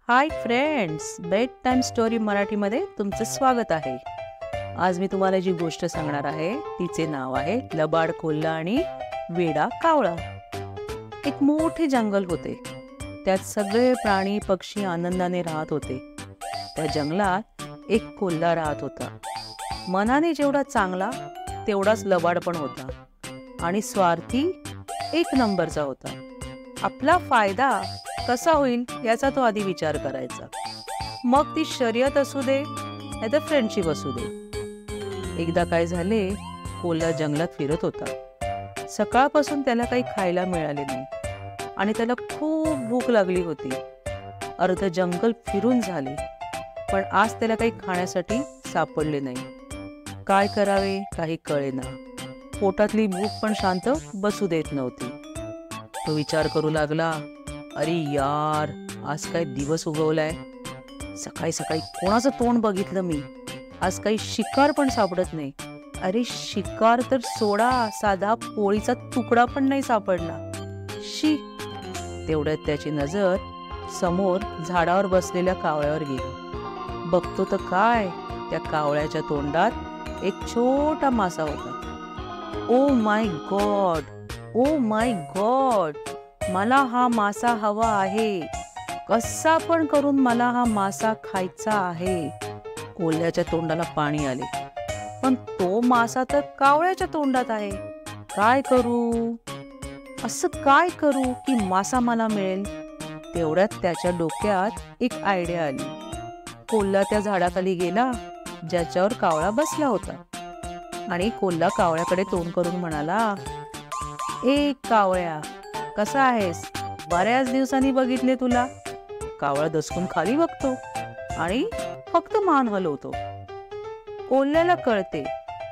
Hi friends, bed time story मराठीमध्ये तुमचं स्वागत आहे. आज मी तुम्हाला जी गोष्ट सांगणार आहे तिचे नाव आहे लबाड कोल्हा आणि वेडा कावळा. एक मोठे जंगल होते. त्यात सगळे प्राणी पक्षी आनंदाने राहत होते. त्या जंगलात एक कोल्हा राहत होता. मनाने जेवढा चांगला तेवढाच लबाड पण होता आणि स्वार्थी एक नंबरचा होता. आपला फायदा कसा होईल याचा तो आधी विचार करायचा. मग ती शर्यत असू दे नाहीतर फ्रेंडशिप असू दे. एकदा काय झाले, कोल्हा जंगलात फिरत होता. सकाळपासून त्याला काही खायला मिळाले नाही आणि त्याला खूप भूक लागली होती. अर्ध जंगल फिरून झाले पण आज त्याला काही खाण्यासाठी सापडले नाही. काय करावे काही कळेना. पोटातली भूक पण शांत बसू देत नव्हती. तो विचार करू लागला, अरे यार, आज काय दिवस उगवलाय. सकाळी सकाळी कोणाचं तोंड बघितलं मी. आज काही शिकार पण सापडत नाही. अरे शिकार तर सोडा, साधा पोळीचा तुकडा पण नाही सापडला. शी. तेवढ्यात त्याची नजर समोर झाडावर बसलेल्या कावळ्यावर गेली. बघतो तर काय, त्या कावळ्याच्या तोंडात एक छोटा मासा होता. Oh my God, oh my God, मला हा मासा हवा आहे. कसा पण करून मला हा मासा खायचा आहे. कोल्ह्याच्या तोंडाला पाणी आले. पण तो मासा तर कावळ्याच्या तोंडात आहे. काय करू, असं काय करू की मासा मला मिळेल. तेवढ्यात त्याच्या डोक्यात एक आयडिया आली. कोल्हा त्या झाडाखाली गेला ज्याच्यावर कावळा बसला होता आणि कोल्हा कावळ्याकडे तोंड करून म्हणाला, ए कावळ्या, कसा आहेस? बऱ्याच दिवसांनी बघितले तुला. कावळा दचकून खाली बघतो आणि फक्त मान हलवतो. कोल्ह्याला कळते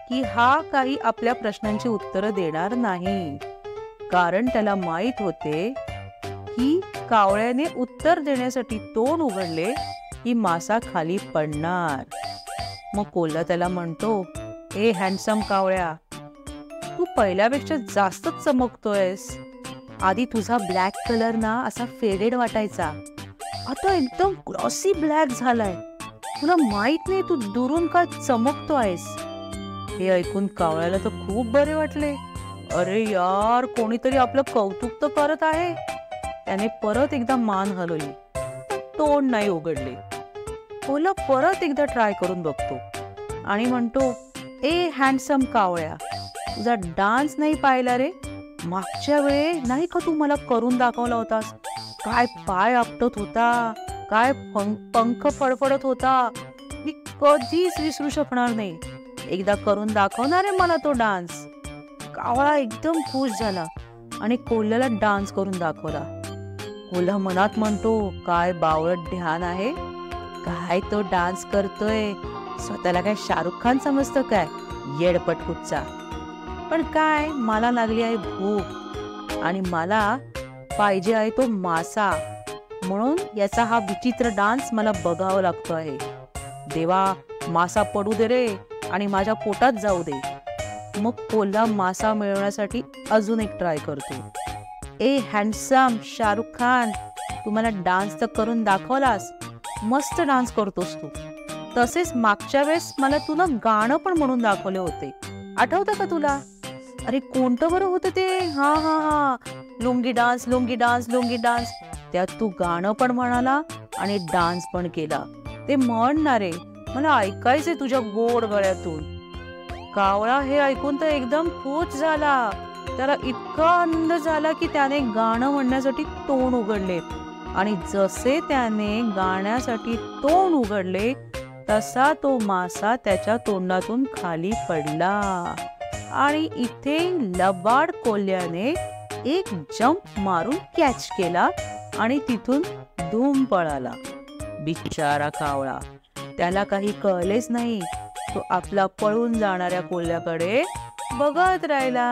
की हा काही आपल्या प्रश्नांची उत्तरं देणार नाही, कारण त्याला माहित होते की कावळ्याने उत्तर देण्यासाठी तोंड उघडले की मासा खाली पडणार. मग कोल्हा त्याला म्हणतो, ए हँडसम कावळ्या, तू पहिल्यापेक्षा जास्तच चमकतोयस. आधी तुझा ब्लॅक कलर ना असा फेडेड वाटायचा, आता एकदम ग्लॉसी ब्लॅक झालाय. तुला माहित नाही तू दुरून काय चमकतो आहेस. हे ऐकून कावळ्याला तर खूप बरे वाटले. अरे यार, कोणीतरी आपलं कौतुक तर करत आहे. त्याने परत एकदा मान हलवली, तोंड नाही उघडले. कोल्हा परत एकदा ट्राय करून बघतो आणि म्हणतो, ए हँडसम कावळ्या, तुझा डान्स नाही पाहिला रे. मागच्या वेळे नाही का तू मला करून दाखवला होतास. काय पाय आपटत होता, काय पंख फडफडत होता. मी कधीच विसरू शकणार नाही. एकदा करून दाखवणार आहे मला तो डान्स. कावळा एकदम खुश झाला आणि कोल्ह्याला डान्स करून दाखवला. कोल्हा मनात म्हणतो, काय बावळट ध्यान आहे. काय तो डान्स करतोय, स्वतःला काय शाहरुख खान समजतो काय, येडपट कुठचा. पण काय, मला लागली आहे भूक आणि मला पाहिजे आहे तो मासा. म्हणून याचा हा विचित्र डान्स मला बघावा लागतो आहे. देवा, मासा पडू दे रे आणि माझ्या पोटात जाऊ दे. मग कोल्हा मासा मिळवण्यासाठी अजून एक ट्राय करतो. ए हँडसम शाहरुख खान, तू मला डान्स तर करून दाखवलास. मस्त डान्स करतोस तू. तसेच मागच्या वेळेस मला तुला गाणं पण म्हणून दाखवले होते, आठवतं का तुला? अरे कोणतं बरं होतं ते? हा हा हा, lungi dance, lungi dance, lungi dance. त्यात तू गाणं पण म्हणाला आणि डान्स पण केला. ते म्हणणारे मला ऐकायचे तुझ्या गोड गळ्यातून. कावळा हे ऐकून तर एकदम खुश झाला. त्याला इतका आनंद झाला की त्याने गाणं म्हणण्यासाठी तोंड उघडले आणि जसे त्याने गाण्यासाठी तोंड उघडले तसा तो मासा त्याच्या तोंडातून खाली पडला आणि इथे लबाड कोल्ह्याने एक जंप मारून कॅच केला आणि तिथून धूम पळाला. बिचारा कावळा, त्याला काही कळलेच नाही. तो आपला पळून जाणाऱ्या कोल्ह्याकडे बघत राहिला.